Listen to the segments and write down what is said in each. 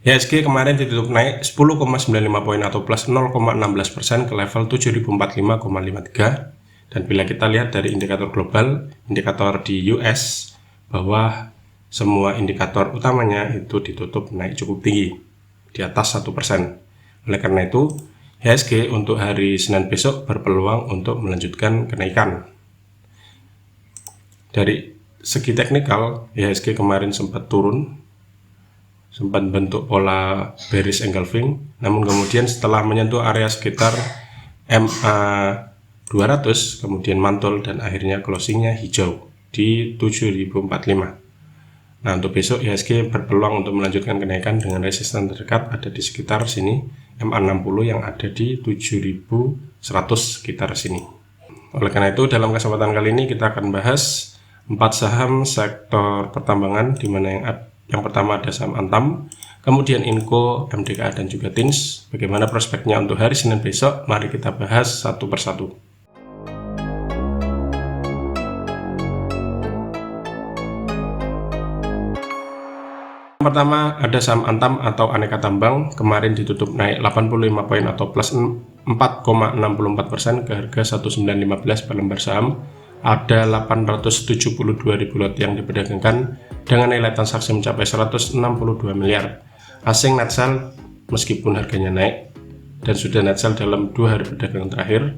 IHSG kemarin ditutup naik 10,95 poin atau plus 0,16% ke level 7045,53. Dan bila kita lihat dari indikator global, indikator di US, bahwa semua indikator utamanya itu ditutup naik cukup tinggi, di atas 1%. Oleh karena itu, IHSG untuk hari Senin besok berpeluang untuk melanjutkan kenaikan. Dari segi teknikal, IHSG kemarin sempat turun, sempat bentuk pola bearish engulfing, namun kemudian setelah menyentuh area sekitar MA 200 kemudian mantul dan akhirnya closingnya hijau di 7045. Nah, untuk besok IHSG berpeluang untuk melanjutkan kenaikan dengan resisten terdekat ada di sekitar sini, MA60 yang ada di 7100 sekitar sini. Oleh karena itu, dalam kesempatan kali ini kita akan bahas 4 saham sektor pertambangan, di mana yang pertama ada saham Antam, kemudian Inco, MDKA dan juga TINS. Bagaimana prospeknya untuk hari Senin besok? Mari kita bahas satu persatu. Pertama ada saham Antam atau Aneka Tambang, kemarin ditutup naik 85 poin atau plus 4,64% ke harga 1915 per lembar saham. Ada 872.000 lot yang diperdagangkan dengan nilai transaksi mencapai 162 miliar. Asing net sell meskipun harganya naik dan sudah net sell dalam 2 hari perdagangan terakhir.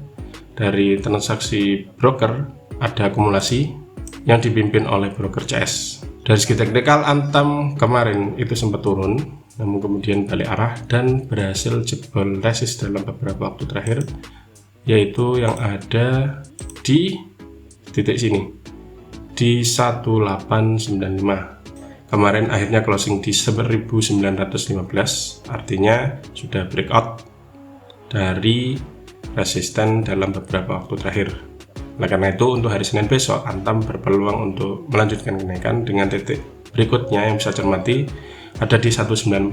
Dari transaksi broker ada akumulasi yang dipimpin oleh broker CS. Dari segi teknikal, Antam kemarin itu sempat turun, namun kemudian balik arah dan berhasil jebol resist dalam beberapa waktu terakhir, yaitu yang ada di titik sini, di 1895. Kemarin akhirnya closing di 1915, artinya sudah breakout dari resisten dalam beberapa waktu terakhir. Oleh karena itu, untuk hari Senin besok, Antam berpeluang untuk melanjutkan kenaikan dengan titik berikutnya yang bisa cermati ada di 1945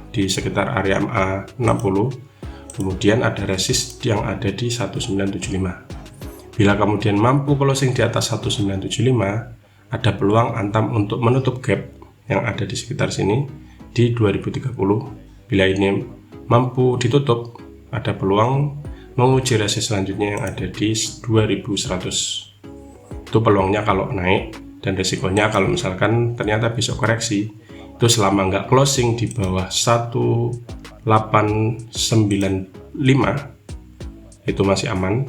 di sekitar area MA 60, kemudian ada resist yang ada di 1975. Bila kemudian mampu closing di atas 1975, ada peluang Antam untuk menutup gap yang ada di sekitar sini di 2030. Bila ini mampu ditutup, ada peluang menguji resist selanjutnya yang ada di 2100. Itu peluangnya kalau naik, dan resikonya kalau misalkan ternyata besok koreksi, itu selama nggak closing di bawah 1895 itu masih aman.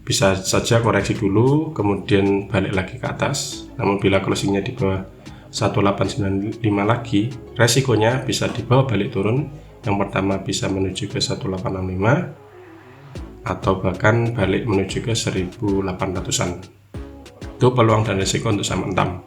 Bisa saja koreksi dulu kemudian balik lagi ke atas, namun bila closingnya di bawah 1895 lagi, resikonya bisa dibawa balik turun. Yang pertama bisa menuju ke 1865 atau bahkan balik menuju ke 1800-an. Itu peluang dan risiko untuk saham Antam.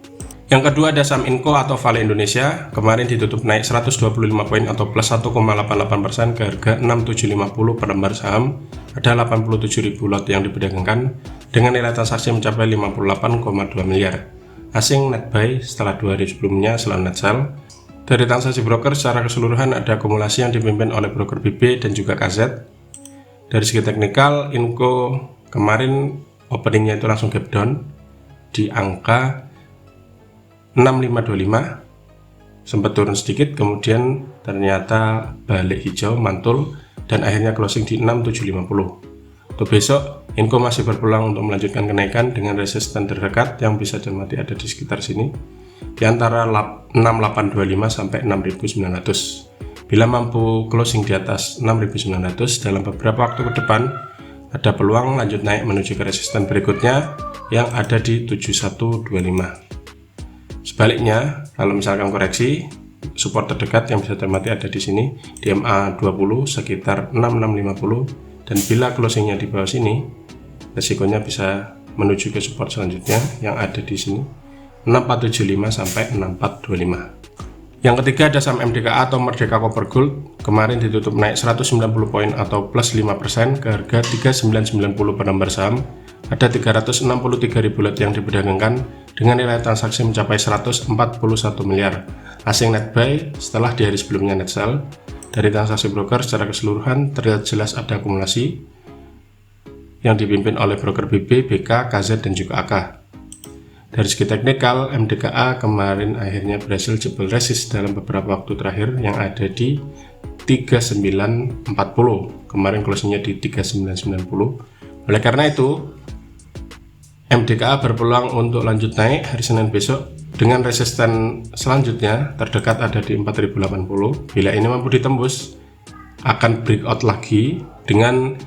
Yang kedua ada saham Inco atau Vale Indonesia, kemarin ditutup naik 125 poin atau plus 1,88% ke harga 6750 per lembar saham. Ada 87.000 lot yang diperdagangkan dengan nilai transaksi mencapai 58,2 miliar. Asing net buy setelah 2 hari sebelumnya selalu net sell. Dari transaksi broker secara keseluruhan ada akumulasi yang dipimpin oleh broker BB dan juga KZ. Dari segi teknikal, Inco kemarin openingnya itu langsung gap down di angka 6525, sempat turun sedikit, kemudian ternyata balik hijau, mantul, dan akhirnya closing di 6750. Untuk besok, Inco masih berpeluang untuk melanjutkan kenaikan dengan resisten terdekat yang bisa cermati ada di sekitar sini, di antara 6825 sampai 6900. Bila mampu closing di atas 6.900 dalam beberapa waktu ke depan, ada peluang lanjut naik menuju ke resisten berikutnya yang ada di 7125. Sebaliknya, kalau misalkan koreksi, support terdekat yang bisa cermati ada di sini di MA 20 sekitar 6650, dan bila closingnya di bawah sini, resikonya bisa menuju ke support selanjutnya yang ada di sini 6475 sampai 6425. Yang ketiga ada saham MDKA atau Merdeka Copper Gold, kemarin ditutup naik 190 poin atau plus 5% ke harga 3990 per lembar saham. Ada 363.000 lot yang diperdagangkan dengan nilai transaksi mencapai 141 miliar. Asing net buy setelah di hari sebelumnya net sell. Dari transaksi broker secara keseluruhan terlihat jelas ada akumulasi yang dipimpin oleh broker BB, BK, KZ dan juga AK. Dari segi teknikal, MDKA kemarin akhirnya berhasil jebol resist dalam beberapa waktu terakhir yang ada di 3940. Kemarin closingnya di 3990. Oleh karena itu, MDKA berpeluang untuk lanjut naik hari Senin besok dengan resisten selanjutnya terdekat ada di 4080. Bila ini mampu ditembus, akan breakout lagi dengan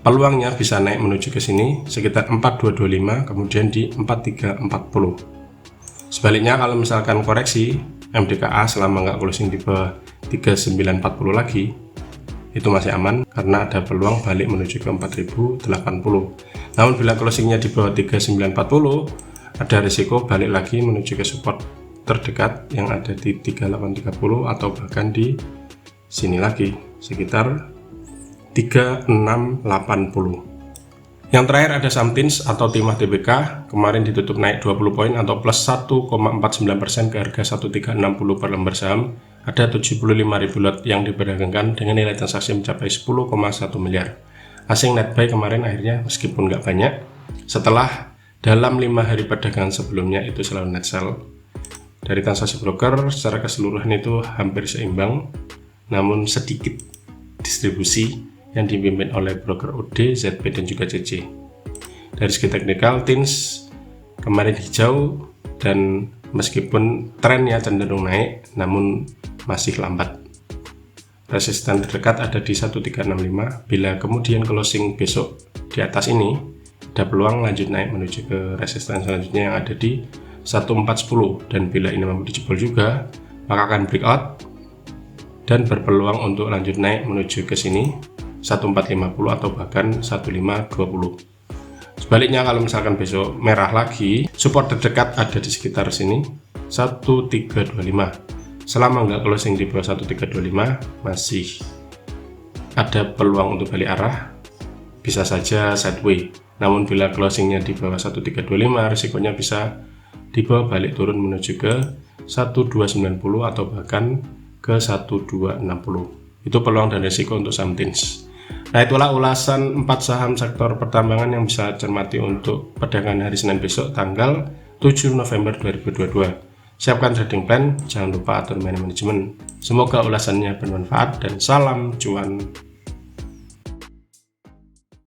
peluangnya bisa naik menuju ke sini sekitar 4225, kemudian di 4340. Sebaliknya kalau misalkan koreksi MDKA selama nggak closing di bawah 3940 lagi, itu masih aman karena ada peluang balik menuju ke 4080. Namun bila closingnya di bawah 3940, ada risiko balik lagi menuju ke support terdekat yang ada di 3830 atau bahkan di sini lagi sekitar 3680. Yang terakhir ada Samtins atau timah TBK, kemarin ditutup naik 20 poin atau plus 1,49% ke harga 1360 per lembar saham. Ada 75.000 lot yang diperdagangkan dengan nilai transaksi mencapai 10,1 miliar. Asing net buy kemarin akhirnya meskipun nggak banyak, setelah dalam 5 hari perdagangan sebelumnya itu selalu net sell. Dari transaksi broker secara keseluruhan itu hampir seimbang, namun sedikit distribusi yang dipimpin oleh broker OD, ZP, dan juga CC. Dari segi teknikal, TINS kemarin hijau dan meskipun trennya cenderung naik, namun masih lambat. Resisten terdekat ada di 1365. Bila kemudian closing besok di atas ini, ada peluang lanjut naik menuju ke resisten selanjutnya yang ada di 1410. Dan bila ini mampu dijebol juga, maka akan breakout dan berpeluang untuk lanjut naik menuju ke sini 1450 atau bahkan 1520. Sebaliknya kalau misalkan besok merah lagi, support terdekat ada di sekitar sini 1325. Selama nggak closing di bawah 1325, masih ada peluang untuk balik arah, bisa saja sideway. Namun bila closingnya di bawah 1325, risikonya bisa di bawah balik turun menuju ke 1290 atau bahkan ke 1260. Itu peluang dan risiko untuk Samtins. Nah, itulah ulasan 4 saham sektor pertambangan yang bisa cermati untuk perdagangan hari Senin besok tanggal 7 November 2022. Siapkan trading plan, jangan lupa atur manajemen. Semoga ulasannya bermanfaat dan salam cuan.